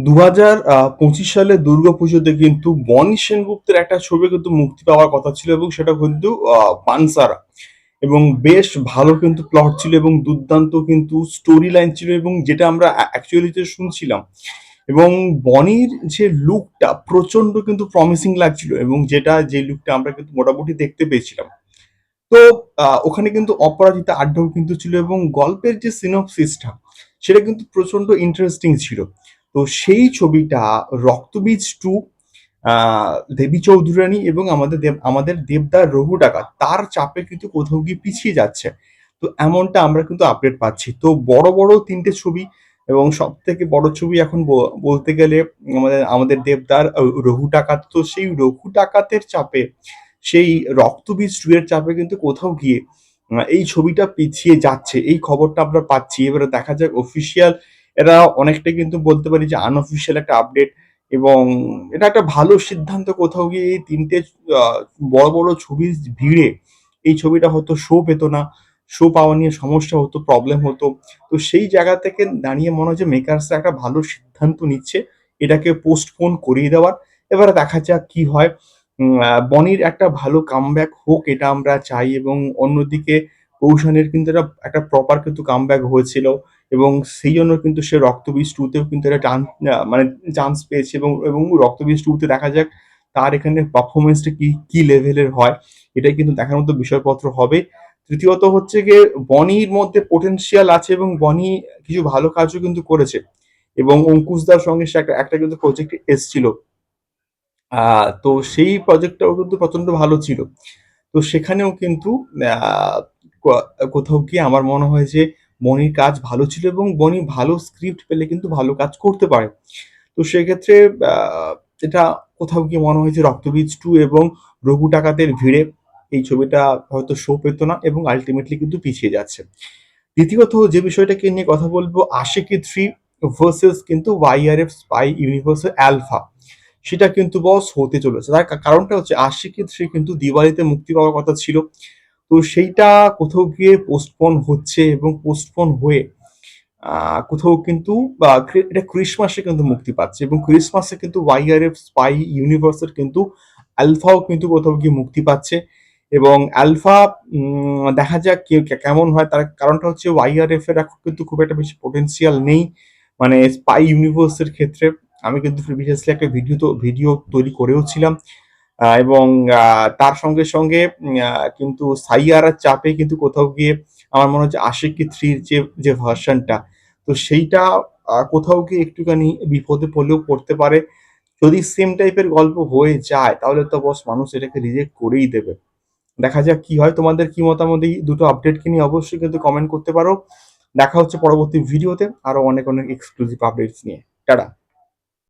2025 সালে দুর্গাপুজোতে কিন্তু বনি সেনগুপ্তের একটা ছবি কিন্তু মুক্তি পাওয়ার কথা ছিল এবং সেটা কিন্তু পানসারা, এবং বেশ ভালো কিন্তু প্লট ছিল এবং দুর্দান্ত কিন্তু স্টোরি লাইন ছিল, এবং যেটা আমরা অ্যাকচুয়ালিতে শুনছিলাম, এবং বনির যে লুকটা প্রচন্ড কিন্তু প্রমিসিং লাগছিল, এবং যে লুকটা আমরা কিন্তু মোটামুটি দেখতে পেয়েছিলাম। তো ওখানে কিন্তু অপরাজিতা আড্ডাও কিন্তু ছিল, এবং গল্পের যে সিনপসিসটা সেটা কিন্তু প্রচন্ড ইন্টারেস্টিং ছিল। তো সেই ছবিটা রক্তবীজ টু, দেবী চৌধুরানী এবং আমাদের দেবদার রঘু ডাকাত তার চাপে কিন্তু কোথাও গিয়ে পিছিয়ে যাচ্ছে। তো এমনটা আমরা কিন্তু আপডেট পাচ্ছি। তো বড় বড় তিনটে ছবি, এবং সব থেকে বড় ছবি এখন বলতে গেলে আমাদের আমাদের দেবদার রঘু ডাকাত। তো সেই রঘু ডাকাতের চাপে, সেই রক্তবীজ টু এর চাপে কিন্তু কোথাও গিয়ে এই ছবিটা পিছিয়ে যাচ্ছে, এই খবরটা আমরা পাচ্ছি। এবারে দেখা যাক অফিসিয়াল, এরা অনেকটা কিন্তু বলতে পারি যে আনঅফিসিয়াল একটা আপডেট, এবং এটা একটা ভালো সিদ্ধান্ত। কোথাও গিয়ে এই তিনটে আহ, বড় বড় ছবির ভিড়ে এই ছবিটা হয়তো শো পেতো না, শো পাওয়া নিয়ে সমস্যা হতো, প্রবলেম হতো। তো সেই জায়গা থেকে দাঁড়িয়ে মনে হয় যে মেকার্সরা একটা ভালো সিদ্ধান্ত নিচ্ছে এটাকে পোস্টপোন করিয়ে দেওয়ার। এবারে দেখা যাক কি হয়। বনির একটা ভালো কামব্যাক হোক এটা আমরা চাই, এবং অন্যদিকে কৌশানের কিন্তু একটা প্রপার কিন্তু কামব্যাক হয়েছিল, এবং সেই জন্য কিন্তু সে রক্তবীজ টুতেও কিন্তু একটা মানে চান্স পেয়েছে, এবং রক্তবীজ টুতে দেখা যাক তার এখানে পারফরমেন্সটা কি কি লেভেলের হয়, এটাই কিন্তু দেখার মতো বিষয়পত্র হবে। তৃতীয়ত হচ্ছে গিয়ে বনির মধ্যে পোটেনশিয়াল আছে, এবং বনি কিছু ভালো কাজও কিন্তু করেছে, এবং অঙ্কুশদার সঙ্গে সে একটা একটা কিন্তু প্রজেক্ট এসছিল। তো সেই প্রজেক্টটাও কিন্তু প্রচন্ড ভালো ছিল। তো সেখানেও কিন্তু আহ, কোথাও গিয়ে আমার মনে হয় যে বনির কাজ ভালো ছিল, এবং বনি ভালো স্ক্রিপ্ট পেলে কিন্তু ভালো কাজ করতে পারে। তো সেক্ষেত্রে আহ, এটা কোথাও গিয়ে মনে হয় যে রক্তবীজ টু এবং রঘু ডাকাতের ভিড়ে এই ছবিটা হয়তো শো পেতো না, এবং আলটিমেটলি কিন্তু পিছিয়ে যাচ্ছে। দ্বিতীয়ত যে বিষয়টাকে নিয়ে কথা বলবো, আশিকি থ্রি ভার্সেস কিন্তু ওয়াইআরএফ স্পাই ইউনিভার্সের অ্যালফা, সেটা কিন্তু বস হতে চলেছে। তার কারণটা হচ্ছে আশিকি থ্রি কিন্তু দিওয়ালিতে মুক্তি পাওয়ার কথা ছিল। তো সেইটা কোথাও গিয়ে পোস্টপোন হচ্ছে, এবং পোস্টপোন হয়ে কোথাও কিন্তু এটা ক্রিসমাসে কিন্তু মুক্তি পাচ্ছে, এবং ক্রিসমাসে কিন্তু ওয়াইআরএফ স্পাই ইউনিভার্সের কিন্তু আলফাও কিন্তু কোথাও গিয়ে মুক্তি পাচ্ছে। এবং আলফা দেখা যাক কেমন হয়। তার কারণটা হচ্ছে ওয়াইআরএফ এর এখন কিন্তু খুব একটা বেশি পোটেনশিয়াল নেই, মানে স্পাই ইউনিভার্সের ক্ষেত্রে। আমি কিন্তু প্রিভিয়াসলি একটা ভিডিও তৈরি করেও ছিলাম, এবং তার সঙ্গে সঙ্গে কিন্তু সাইয়ারার চাপে কিন্তু কোথাও গিয়ে আমার মনে হচ্ছে আশিকি থ্রির যে ভার্সনটা, তো সেইটা কোথাও গিয়ে একটুখানি বিপদে পড়লেও পড়তে পারে। যদি সেম টাইপের গল্প হয়ে যায় তাহলে তো বস মানুষ এটাকে রিজেক্ট করেই দেবে। দেখা যাক কি হয়। তোমাদের কি মতামত এই দুটো আপডেটকে নিয়ে অবশ্যই কিন্তু কমেন্ট করতে পারো। দেখা হচ্ছে পরবর্তী ভিডিওতে আরো অনেক অনেক এক্সক্লুসিভ আপডেটস নিয়ে। টাটা।